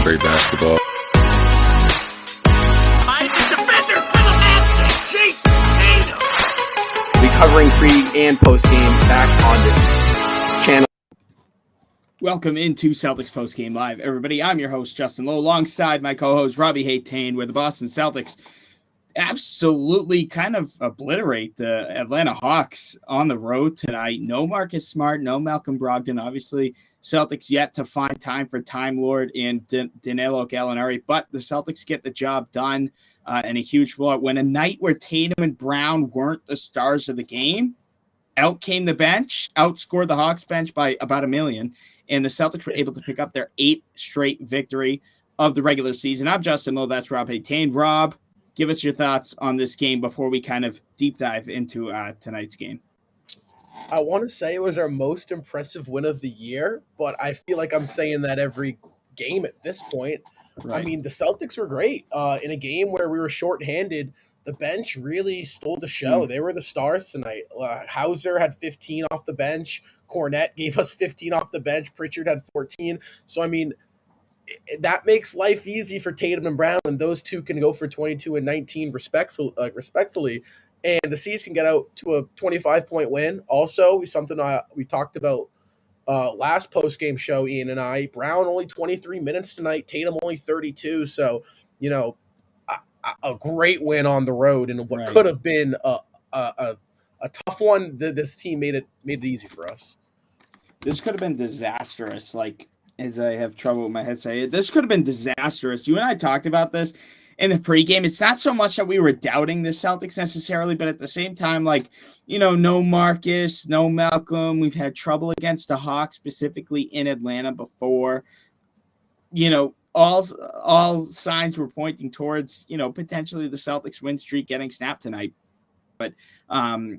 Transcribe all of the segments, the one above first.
great basketball. Covering pre and post game back on this channel. Welcome into Celtics Postgame Live, everybody. I'm your host, Justin Lowe, alongside my co-host, Robby Haytayan, where the Boston Celtics absolutely kind of obliterate the Atlanta Hawks on the road tonight. No Marcus Smart, no Malcolm Brogdon. Obviously, Celtics yet to find time for Time Lord and Danilo Gallinari, but the Celtics get the job done. And a huge blowout. When a night where Tatum and Brown weren't the stars of the game, out came the bench, outscored the Hawks bench by about 1 million, and the Celtics were able to pick up their 8th straight victory of the regular season. I'm Justin Lowe. That's Rob Haytayan. Rob, give us your thoughts on this game before we kind of deep dive into tonight's game. I want to say it was our most impressive win of the year, but I feel like I'm saying that every game at this point. Right. I mean, the Celtics were great in a game where we were shorthanded. The bench really stole the show. They were the stars tonight. Hauser had 15 off the bench. Cornette gave us 15 off the bench. Pritchard had 14. So, I mean, that makes life easy for Tatum and Brown, and those two can go for 22 and 19 respectfully. And the C's can get out to a 25-point win. Also, something we talked about last post-game show, Ian and I, Brown only 23 minutes tonight, Tatum only 32. So, you know, a great win on the road and what could have been a tough one. This team made it easy for us. This could have been disastrous. Like, as I have trouble with my head saying it, this could have been disastrous. You and I talked about this in the pregame. It's not so much that we were doubting the Celtics necessarily, but at the same time, like, you know, no Marcus, no Malcolm. We've had trouble against the Hawks, specifically in Atlanta before. You know, all signs were pointing towards, you know, potentially the Celtics win streak getting snapped tonight. But,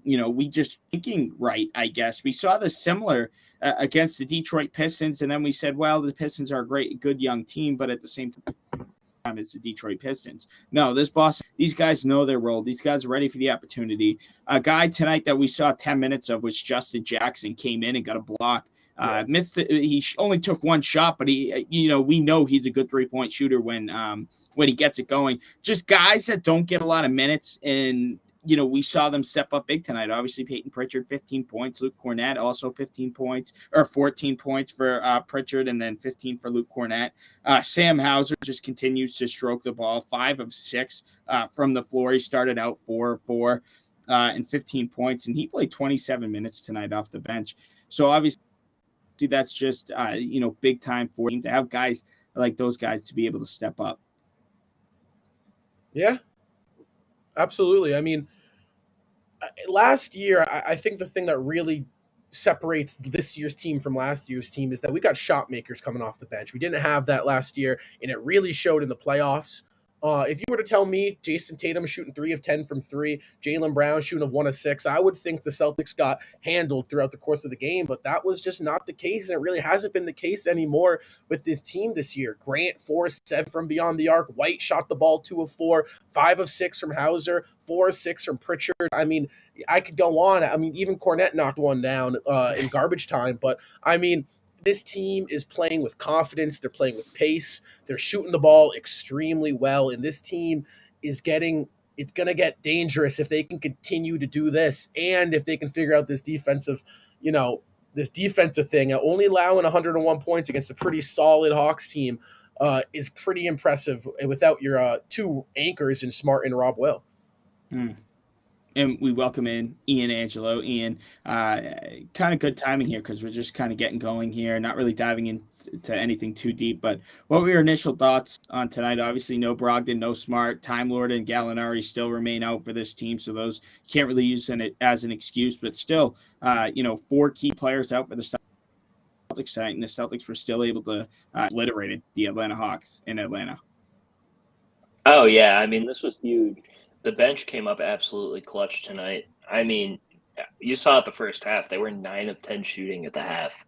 you know, we just thinking right, I guess. We saw this similar against the Detroit Pistons, and then we said, well, the Pistons are a good young team, but at the same time, it's the Detroit Pistons. No, these guys know their role. These guys are ready for the opportunity. A guy tonight that we saw 10 minutes of was Justin Jackson. Came in and got a block. He only took one shot, but we know he's a good 3-point shooter when he gets it going. Just guys that don't get a lot of minutes, and you know, we saw them step up big tonight. Obviously, Peyton Pritchard, 15 points. Luke Cornette, also 15 points, or 14 points for Pritchard, and then 15 for Luke Cornette. Sam Hauser just continues to stroke the ball, 5 of 6 from the floor. He started out 4 of 4 and 15 points, and he played 27 minutes tonight off the bench. So obviously, that's just big time for him to have guys like those guys to be able to step up. Yeah, absolutely. I mean, last year, I think the thing that really separates this year's team from last year's team is that we got shot makers coming off the bench. We didn't have that last year, and it really showed in the playoffs. If you were to tell me Jason Tatum shooting 3 of 10 from 3, Jaylen Brown shooting of 1 of 6, I would think the Celtics got handled throughout the course of the game, but that was just not the case, and it really hasn't been the case anymore with this team this year. Grant, 4 of 7 from beyond the arc. White shot the ball 2 of 4, 5 of 6 from Hauser, 4 of 6 from Pritchard. I mean, I could go on. I mean, even Cornette knocked one down in garbage time, but I mean, this team is playing with confidence. They're playing with pace. They're shooting the ball extremely well. And this team it's going to get dangerous if they can continue to do this. And if they can figure out this defensive thing. Only allowing 101 points against a pretty solid Hawks team is pretty impressive without your 2 anchors in Smart and Rob Will. And we welcome in Ian Angelo. Ian, kind of good timing here because we're just kind of getting going here, not really diving into anything too deep. But what were your initial thoughts on tonight? Obviously, no Brogdon, no Smart. Time Lord and Gallinari still remain out for this team, so those can't really use it as an excuse. But still, 4 key players out for the Celtics tonight, and the Celtics were still able to obliterate the Atlanta Hawks in Atlanta. Oh, yeah. I mean, this was huge. The bench came up absolutely clutch tonight. I mean, you saw it the first half. They were 9 of 10 shooting at the half.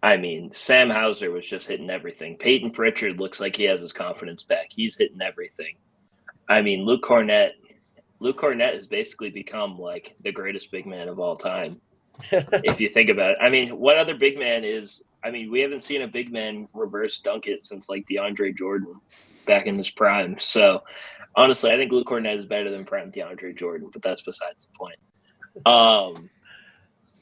I mean, Sam Hauser was just hitting everything. Peyton Pritchard looks like he has his confidence back. He's hitting everything. I mean, Luke Cornette has basically become like the greatest big man of all time. If you think about it. I mean, what other big man is I mean, we haven't seen a big man reverse dunk it since like DeAndre Jordan back in his prime. So honestly, I think Luke Cornett is better than prime DeAndre Jordan, but that's besides the point.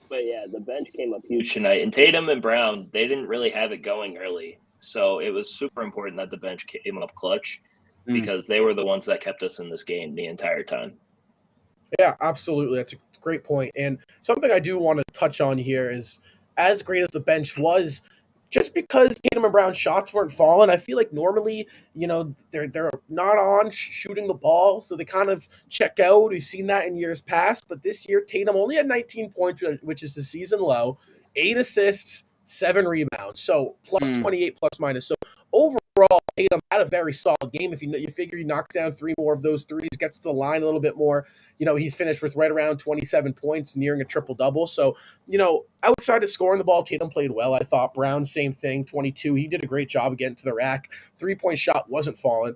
But yeah, the bench came up huge tonight, and Tatum and Brown, they didn't really have it going early. So it was super important that the bench came up clutch because they were the ones that kept us in this game the entire time. Yeah, absolutely. That's a great point. And something I do want to touch on here is, as great as the bench was, just because Tatum and Brown's shots weren't falling, I feel like normally, they're not on shooting the ball, so they kind of check out. We've seen that in years past, but this year Tatum only had 19 points, which is the season low, 8 assists, 7 rebounds, so plus 28 plus minus. So overall, Tatum had a very solid game. If you figure he knocks down 3 more of those threes, gets to the line a little bit more, he's finished with right around 27 points, nearing a triple-double. So, outside of scoring the ball, Tatum played well. I thought Brown, same thing, 22. He did a great job of getting to the rack. 3-point shot wasn't falling.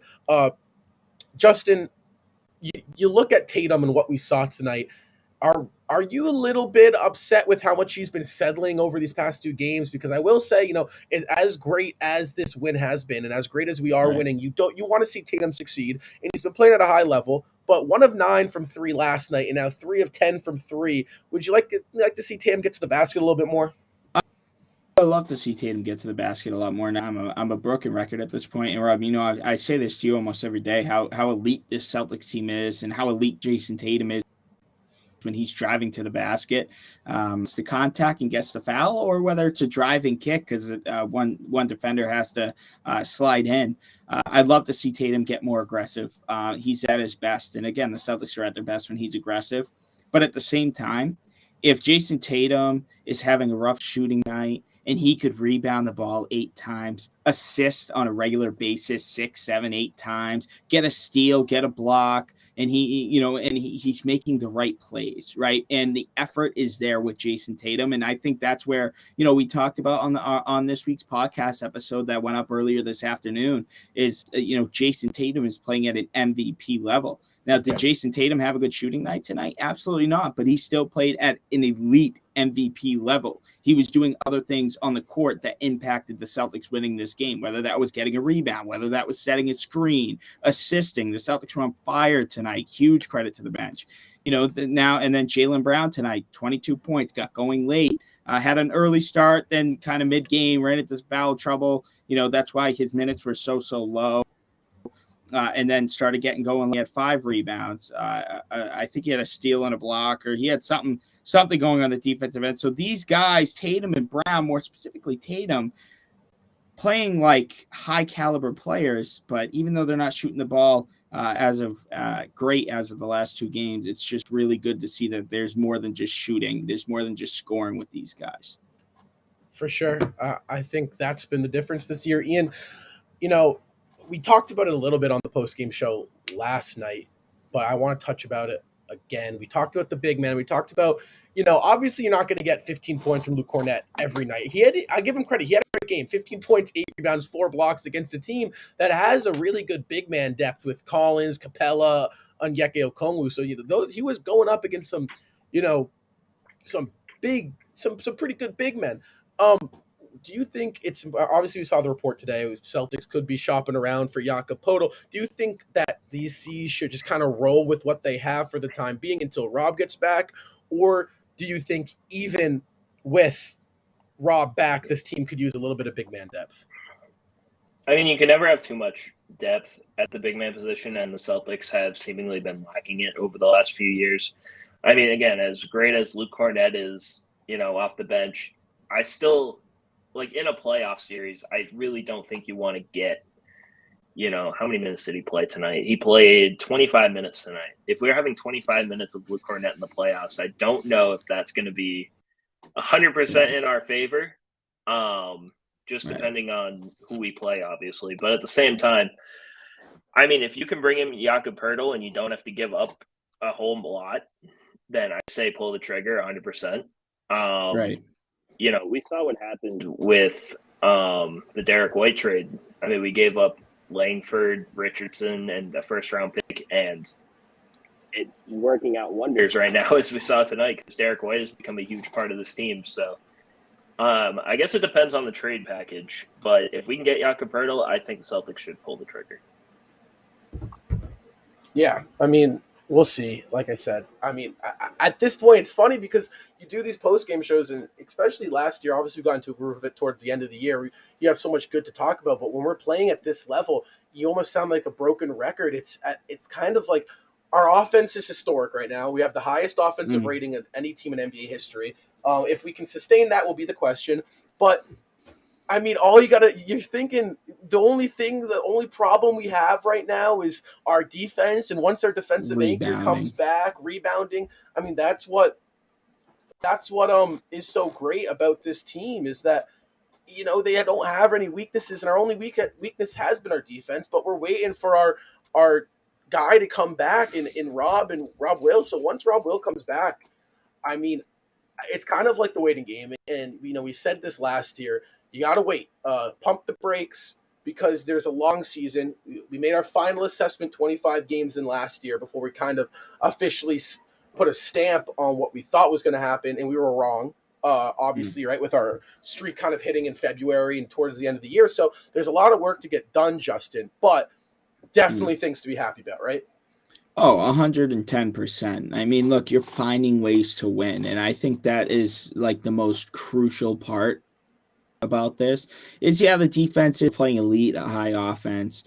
Justin, you look at Tatum and what we saw tonight. Are you a little bit upset with how much he's been settling over these past 2 games? Because I will say, as great as this win has been, and as great as we are winning, you want to see Tatum succeed, and he's been playing at a high level. But 1 of 9 from 3 last night, and now 3 of 10 from 3. Would you like to see Tatum get to the basket a little bit more? I love to see Tatum get to the basket a lot more. Now I'm a broken record at this point, and Rob, I say this to you almost every day how elite this Celtics team is, and how elite Jason Tatum is when he's driving to the basket. It's the contact and gets the foul, or whether it's a driving kick because one defender has to slide in. I'd love to see Tatum get more aggressive. He's at his best, and again, the Celtics are at their best when he's aggressive. But at the same time, if Jason Tatum is having a rough shooting night and he could rebound the ball 8 times, assist on a regular basis 6, 7, 8 times, get a steal, get a block, and he's making the right plays, right? And the effort is there with Jason Tatum, and I think that's where we talked about on this week's podcast episode that went up earlier this afternoon is Jason Tatum is playing at an MVP level. Now, did Jason Tatum have a good shooting night tonight? Absolutely not, but he still played at an elite MVP level. He was doing other things on the court that impacted the Celtics winning this game, whether that was getting a rebound, whether that was setting a screen, assisting. The Celtics were on fire tonight. Huge credit to the bench. Now and then Jaylen Brown tonight, 22 points, got going late, had an early start, then kind of mid-game, ran into foul trouble. That's why his minutes were so low. And then started getting going. He had 5 rebounds. I think he had a steal and a block, or he had something going on the defensive end. So these guys, Tatum and Brown, more specifically Tatum, playing like high caliber players, but even though they're not shooting the ball great as of the last 2 games, it's just really good to see that there's more than just shooting. There's more than just scoring with these guys. For sure. I think that's been the difference this year. Ian, we talked about it a little bit on the postgame show last night, but I want to touch about it again. We talked about the big man. We talked about, obviously you're not going to get 15 points from Luke Cornett every night. I give him credit. He had a great game, 15 points, 8 rebounds, 4 blocks against a team that has a really good big man depth with Collins, Capella, Onyeka Okongwu. So, he was going up against some pretty good big men. Do you think it's obviously we saw the report today? Celtics could be shopping around for Jakob Poeltl. Do you think that DC should just kind of roll with what they have for the time being until Rob gets back, or do you think even with Rob back, this team could use a little bit of big man depth? I mean, you can never have too much depth at the big man position, and the Celtics have seemingly been lacking it over the last few years. I mean, again, as great as Luke Cornett is, off the bench, I still. Like in a playoff series, I really don't think you want to get, how many minutes did he play tonight? He played 25 minutes tonight. If we're having 25 minutes of Luke Cornett in the playoffs, I don't know if that's going to be 100% in our favor, just depending on who we play, obviously. But at the same time, I mean, if you can bring him Jakob Poeltl and you don't have to give up a whole lot, then I say pull the trigger 100%. Right. We saw what happened with the Derek White trade. I mean, we gave up Langford, Richardson, and a first-round pick, and it's working out wonders right now, as we saw tonight, because Derek White has become a huge part of this team. So, I guess it depends on the trade package, but if we can get Jakob Poeltl, I think the Celtics should pull the trigger. Yeah, I mean, we'll see. Like I said, I mean, at this point, it's funny because you do these post-game shows, and especially last year, obviously we got into a groove of it towards the end of the year. You have so much good to talk about, but when we're playing at this level, you almost sound like a broken record. It's kind of like our offense is historic right now. We have the highest offensive rating of any team in NBA history. If we can sustain that, will be the question. But I mean, you're thinking the only problem we have right now is our defense. And once our defensive anchor comes back, rebounding, I mean, that's what is so great about this team is that, they don't have any weaknesses. And our only weakness has been our defense, but we're waiting for our guy to come back in Rob Will. So once Rob Will comes back, I mean, it's kind of like the waiting game. And, we said this last year. You got to wait. Pump the brakes because there's a long season. We made our final assessment 25 games in last year before we kind of officially put a stamp on what we thought was going to happen, and we were wrong, obviously, right, with our streak kind of hitting in February and towards the end of the year. So there's a lot of work to get done, Justin, but definitely things to be happy about, right? Oh, 110%. I mean, look, you're finding ways to win, and I think that is like the most crucial part about this is the defense is playing elite, a high offense,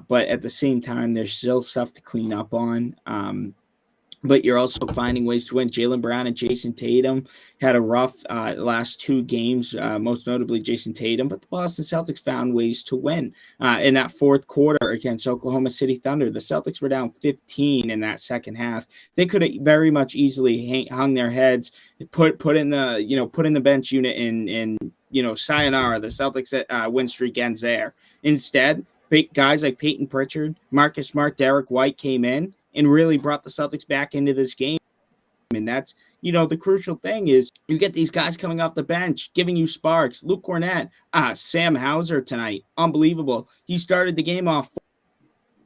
but at the same time there's still stuff to clean up on, but you're also finding ways to win. Jaylen Brown and Jason Tatum had a rough last two games, most notably Jason Tatum, but the Boston Celtics found ways to win. In that fourth quarter against Oklahoma City Thunder, the Celtics were down 15 in that second half. They could have very much easily hung their heads, put in the bench unit in sayonara. The Celtics win streak ends there. Instead, guys like Peyton Pritchard, Marcus Smart, Derek White came in and really brought the Celtics back into this game. And that's, the crucial thing is you get these guys coming off the bench, giving you sparks. Luke Cornett, Sam Hauser tonight, unbelievable. He started the game off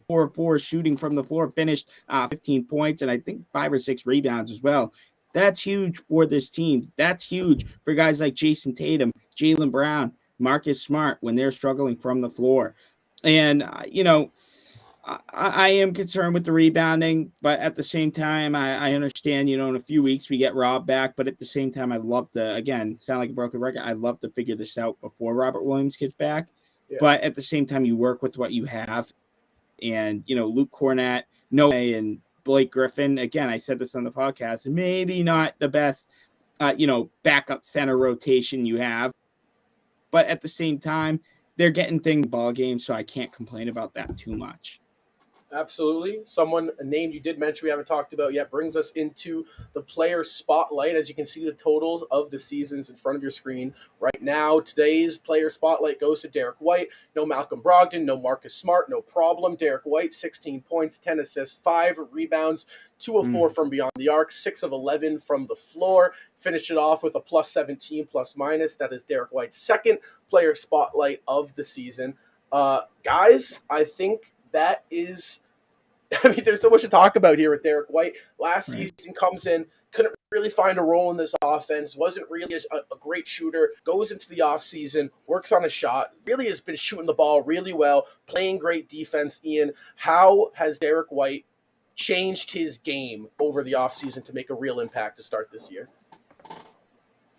4-4 shooting from the floor, finished 15 points, and I think 5 or 6 rebounds as well. That's huge for this team. That's huge for guys like Jason Tatum, Jaylen Brown, Marcus Smart when they're struggling from the floor. And, I am concerned with the rebounding, but at the same time, I understand, in a few weeks we get Rob back, but at the same time, I'd love to, again, sound like a broken record, I'd love to figure this out before Robert Williams gets back. Yeah. But at the same time, you work with what you have. And, Luke Cornett, Noah, and Blake Griffin, again, I said this on the podcast, maybe not the best, backup center rotation you have. But at the same time, they're getting things ball games, so I can't complain about that too much. Absolutely. A name you did mention we haven't talked about yet, brings us into the player spotlight. As you can see the totals of the seasons in front of your screen right now. Today's player spotlight goes to Derek White. No Malcolm Brogdon, no Marcus Smart, no problem. Derek White, 16 points, 10 assists, 5 rebounds, 2 of 4 from beyond the arc, 6 of 11 from the floor. Finish it off with a plus 17 plus minus. That is Derek White's second player spotlight of the season. Guys, I think that is, there's so much to talk about here with Derek White. Last season comes in, couldn't really find a role in this offense, wasn't really a great shooter, goes into the offseason, works on a shot, really has been shooting the ball really well, playing great defense. Ian, how has Derek White changed his game over the offseason to make a real impact to start this year?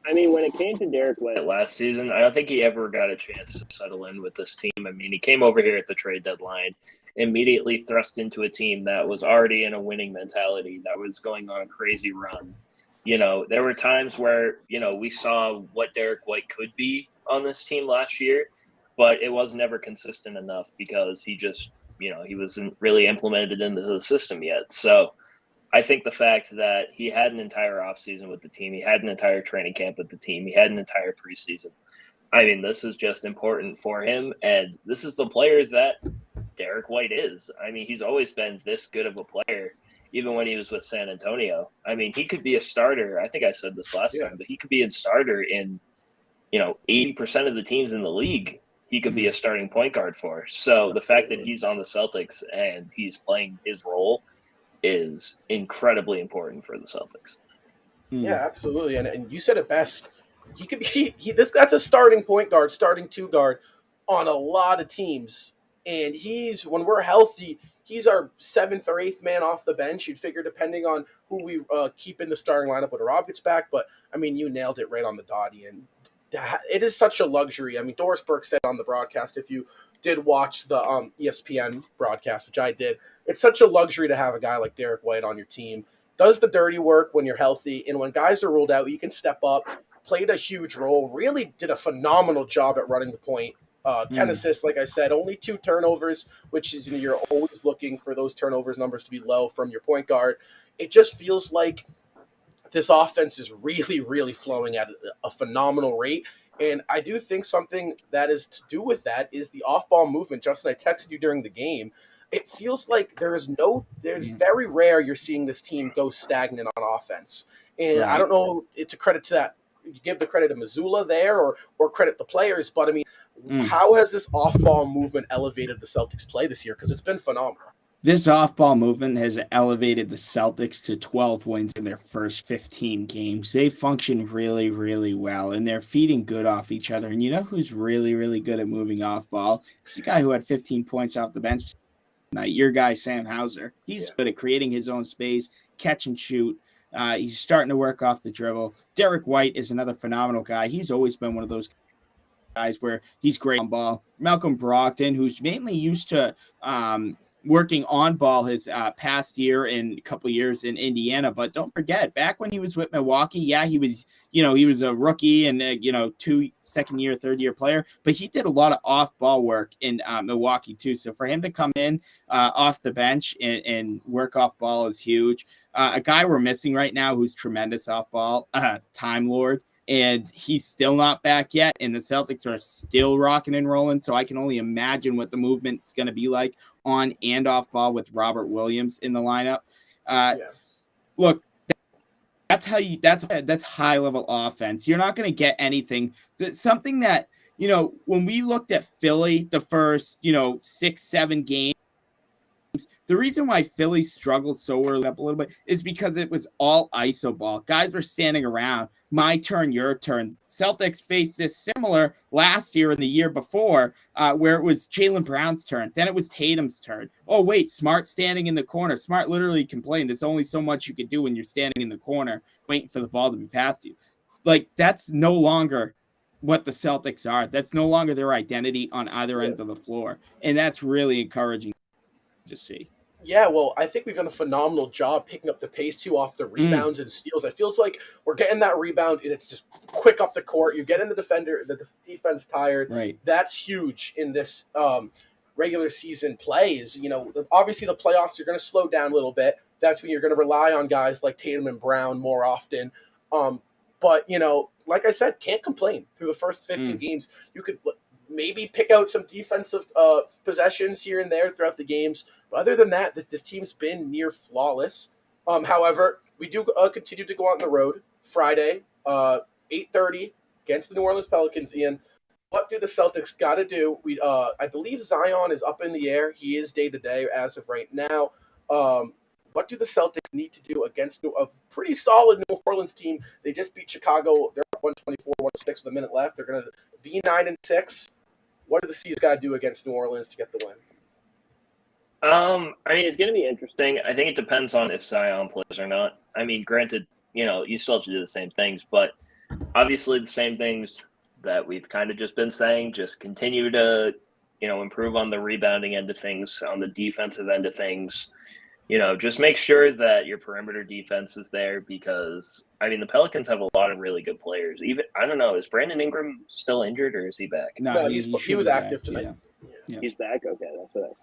I mean, when it came to Derek White last season, I don't think he ever got a chance to settle in with this team. I mean, he came over here at the trade deadline, immediately thrust into a team that was already in a winning mentality, that was going on a crazy run. There were times where, we saw what Derek White could be on this team last year, but it was never consistent enough because he just, he wasn't really implemented into the system yet. So I think the fact that he had an entire offseason with the team, he had an entire training camp with the team, he had an entire preseason. I mean, this is just important for him, and this is the player that Derek White is. I mean, he's always been this good of a player, even when he was with San Antonio. I mean, he could be a starter. I think I said this last time, but he could be a starter in, 80% of the teams in the league. He could be a starting point guard for. So the fact that he's on the Celtics and he's playing his role is incredibly important for the Celtics. Yeah, absolutely. And you said it best. he could be that's a starting point guard, starting two guard on a lot of teams. And when we're healthy, he's our seventh or eighth man off the bench. You'd figure, depending on who we keep in the starting lineup when Rob gets back. But I mean, you nailed it right on the dot, Ian. It is such a luxury. I mean, Doris Burke said on the broadcast, if you did watch the ESPN broadcast, which I did, it's such a luxury to have a guy like Derek White on your team. Does the dirty work when you're healthy, and when guys are ruled out, you can step up. Played a huge role. Really did a phenomenal job at running the point. 10 assists, like I said, only 2 turnovers, which is, you're always looking for those turnovers numbers to be low from your point guard. It just feels like this offense is really, really flowing at a phenomenal rate. And I do think something that is to do with that is the off-ball movement. Justin, I texted you during the game. It feels like there's very rare you're seeing this team go stagnant on offense. And right. I don't know, it's a credit to that. You give the credit to Missoula there or credit the players, but I mean, how has this off-ball movement elevated the Celtics play this year? Because it's been phenomenal. This off-ball movement has elevated the Celtics to 12 wins in their first 15 games. They function really, really well, and they're feeding good off each other. And you know who's really, really good at moving off-ball? It's the guy who had 15 points off the bench tonight, your guy, Sam Hauser. He's good at creating his own space, catch and shoot. He's starting to work off the dribble. Derek White is another phenomenal guy. He's always been one of those guys where he's great on ball. Malcolm Brogdon, who's mainly used to working on ball his past year and a couple years in Indiana. But don't forget, back when he was with Milwaukee, he was a rookie and, 2 second-year, third-year player. But he did a lot of off-ball work in Milwaukee, too. So for him to come in off the bench and work off ball is huge. A guy we're missing right now who's tremendous off ball, Time Lord. And he's still not back yet, and the Celtics are still rocking and rolling, so I can only imagine what the movement is going to be like on and off ball with Robert Williams in the lineup. Look, that's high-level offense. You're not going to get anything. Something that, when we looked at Philly the first, 6-7 games, the reason why Philly struggled so early up a little bit is because it was all iso ball. Guys were standing around. My turn, your turn. Celtics faced this similar last year and the year before where it was Jaylen Brown's turn. Then it was Tatum's turn. Oh, wait, Smart standing in the corner. Smart literally complained. There's only so much you could do when you're standing in the corner waiting for the ball to be passed you. Like, that's no longer what the Celtics are. That's no longer their identity on either ends of the floor. And that's really encouraging to see. Yeah, well, I think we've done a phenomenal job picking up the pace too off the rebounds and steals. It feels like we're getting that rebound and it's just quick up the court. You're getting the defense tired. Right. That's huge in this regular season play. Is obviously the playoffs you're going to slow down a little bit. That's when you're going to rely on guys like Tatum and Brown more often. But like I said, can't complain through the first 15 games. You could maybe pick out some defensive possessions here and there throughout the games. But other than that, this team's been near flawless. However, we do continue to go out on the road Friday, 8:30 against the New Orleans Pelicans. Ian, what do the Celtics got to do? I believe Zion is up in the air. He is day-to-day as of right now. What do the Celtics need to do against a pretty solid New Orleans team? They just beat Chicago. They're up 124-106 with a minute left. They're going to be 9-6. What do the C's got to do against New Orleans to get the win? I mean, it's going to be interesting. I think it depends on if Zion plays or not. I mean, granted, you still have to do the same things, but obviously the same things that we've kind of just been saying, just continue to, improve on the rebounding end of things, on the defensive end of things. Just make sure that your perimeter defense is there because, I mean, the Pelicans have a lot of really good players. Even, I don't know, is Brandon Ingram still injured or is he back? No, he was active tonight. Yeah. He's back? Okay.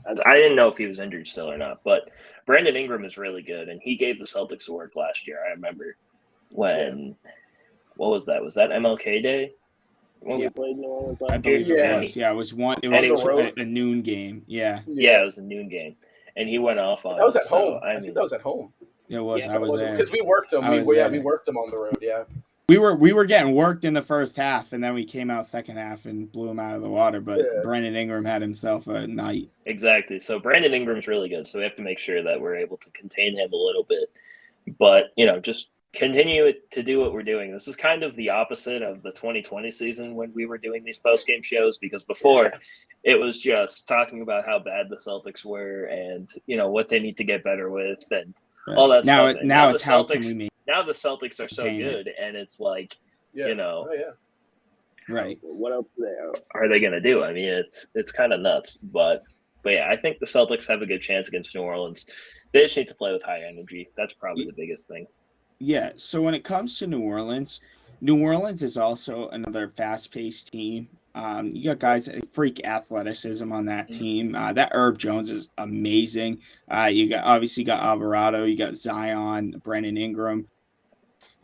That's what I didn't know if he was injured still or not. But Brandon Ingram is really good, and he gave the Celtics a work last year. I remember when what was that? Was that MLK Day? When we played New Orleans last year? It was. Yeah, it was a noon game. Yeah. Yeah, it was a noon game. And he went off on that was at home. I think that was at home. It was. I was there. Because we worked him. We worked him on the road, yeah. We were getting worked in the first half, and then we came out second half and blew him out of the water. But Brandon Ingram had himself a night. Exactly. So Brandon Ingram's really good. So we have to make sure that we're able to contain him a little bit. But just continue to do what we're doing. This is kind of the opposite of the 2020 season when we were doing these post-game shows, because before it was just talking about how bad the Celtics were and, what they need to get better with and all that stuff. And now it's how can we make now the Celtics are so good, and it's like, right. What else are they going to do? I mean, it's kind of nuts, but yeah, I think the Celtics have a good chance against New Orleans. They just need to play with high energy. That's probably the biggest thing. Yeah, so when it comes to New Orleans is also another fast-paced team. You got guys freak athleticism on that team. That Herb Jones is amazing. You got Alvarado, you got Zion, Brandon Ingram.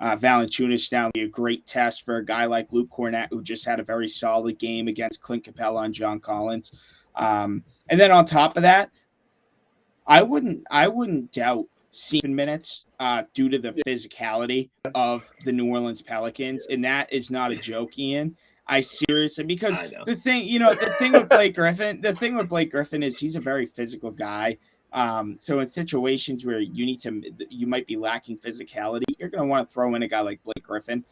Valanciunas now be a great test for a guy like Luke Cornett, who just had a very solid game against Clint Capella and John Collins. And then on top of that, I wouldn't doubt seeing minutes due to the physicality of the New Orleans Pelicans, and that is not a joke, Ian. I seriously, because the thing with Blake Griffin is he's a very physical guy. So in situations where you might be lacking physicality, you're going to want to throw in a guy like Blake Griffin.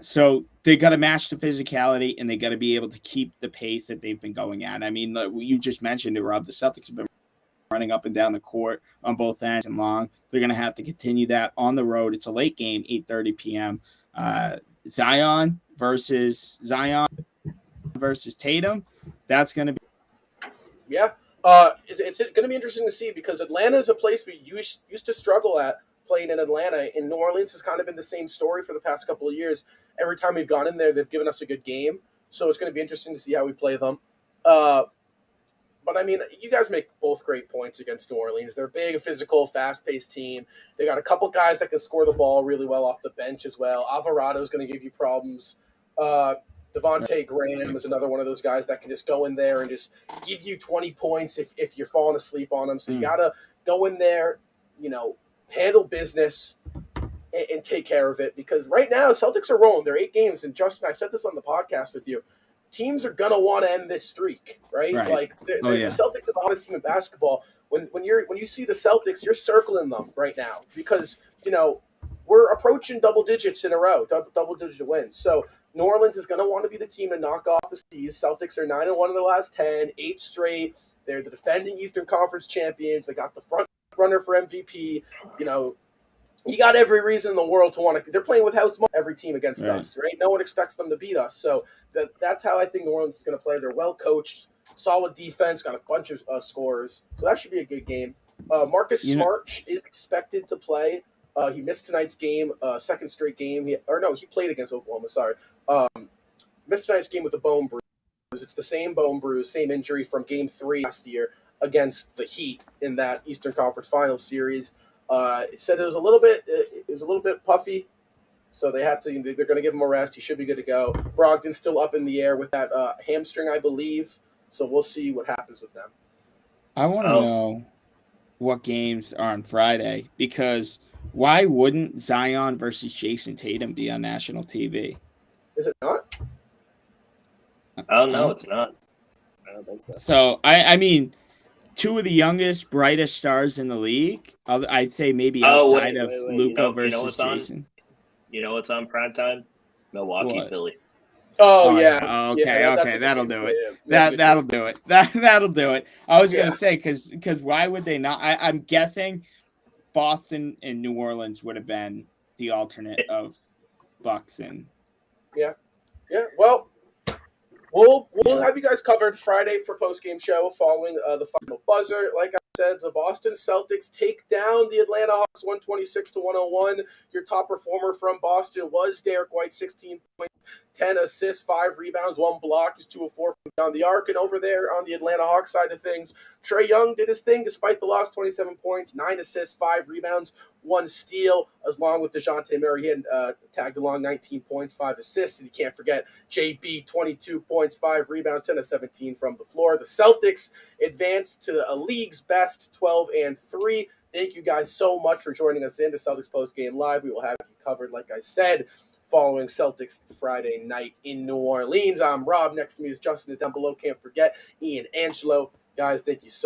So they got to match the physicality, and they got to be able to keep the pace that they've been going at. I mean, you just mentioned it, Rob. The Celtics have been running up and down the court on both ends and long. They're going to have to continue that on the road. It's a late game, 8:30 p.m. Zion versus Tatum. That's going to be. Yeah. It's going to be interesting to see, because Atlanta is a place we used to struggle at playing in Atlanta. In New Orleans has kind of been the same story for the past couple of years. Every time we've gone in there, they've given us a good game. So it's going to be interesting to see how we play them. But, I mean, you guys make both great points against New Orleans. They're a big, physical, fast-paced team. They got a couple guys that can score the ball really well off the bench as well. Alvarado is going to give you problems. Devontae Graham is another one of those guys that can just go in there and just give you 20 points if you're falling asleep on them. So you got to go in there, handle business and take care of it. Because right now, Celtics are rolling. They're 8 games. And, Justin, I said this on the podcast with you. Teams are going to want to end this streak, right? Like the Celtics are the hottest team in basketball. When you see the Celtics, you're circling them right now because, we're approaching double digits in a row, double-digit wins. So New Orleans is going to want to be the team to knock off the C's. Celtics are 9-1 in the last 10, 8 straight. They're the defending Eastern Conference champions. They got the front runner for MVP. You got every reason in the world to want to. They're playing with house money, every team against us, right? No one expects them to beat us. So that's how I think New Orleans is going to play. They're well coached, solid defense, got a bunch of scorers. So that should be a good game. Marcus Smart is expected to play. He missed tonight's game, second straight game. He played against Oklahoma. Sorry, missed tonight's game with a bone bruise. It's the same bone bruise, same injury from Game 3 last year against the Heat in that Eastern Conference Finals series. It said it was a little bit puffy, so they're going to give him a rest. He should be good to go. Brogdon's still up in the air with that hamstring, I believe. So we'll see what happens with them. I want to know what games are on Friday, because why wouldn't Zion versus Jason Tatum be on national TV? Is it not? Oh, no, it's not. I don't think so. So, I mean, two of the youngest, brightest stars in the league, I'd say maybe outside of Luka versus Jason. You know what's on primetime? Milwaukee, Philly. Oh yeah. Okay. That'll do it. That'll do it. That'll do it. I was gonna say because why would they not? I'm guessing Boston and New Orleans would have been the alternate of Bucks and. Yeah. Well, we'll have you guys covered Friday for post-game show following the final buzzer. Like I said, the Boston Celtics take down the Atlanta Hawks 126-101. Your top performer from Boston was Derek White, 16 points, 10 assists, 5 rebounds, 1 block. He's 2 of 4 from down the arc. And over there on the Atlanta Hawks side of things, Trae Young did his thing despite the loss, 27 points, 9 assists, 5 rebounds, 1 steal, along with DeJounte Murray. He had tagged along 19 points, 5 assists. And you can't forget JB, 22 points, 5 rebounds, 10 of 17 from the floor. The Celtics advanced to a league's best 12-3. Thank you guys so much for joining us in the Celtics Postgame Live. We will have you covered, like I said, following Celtics Friday night in New Orleans. I'm Rob. Next to me is Justin. And down below, can't forget Ian Angelo. Guys, thank you so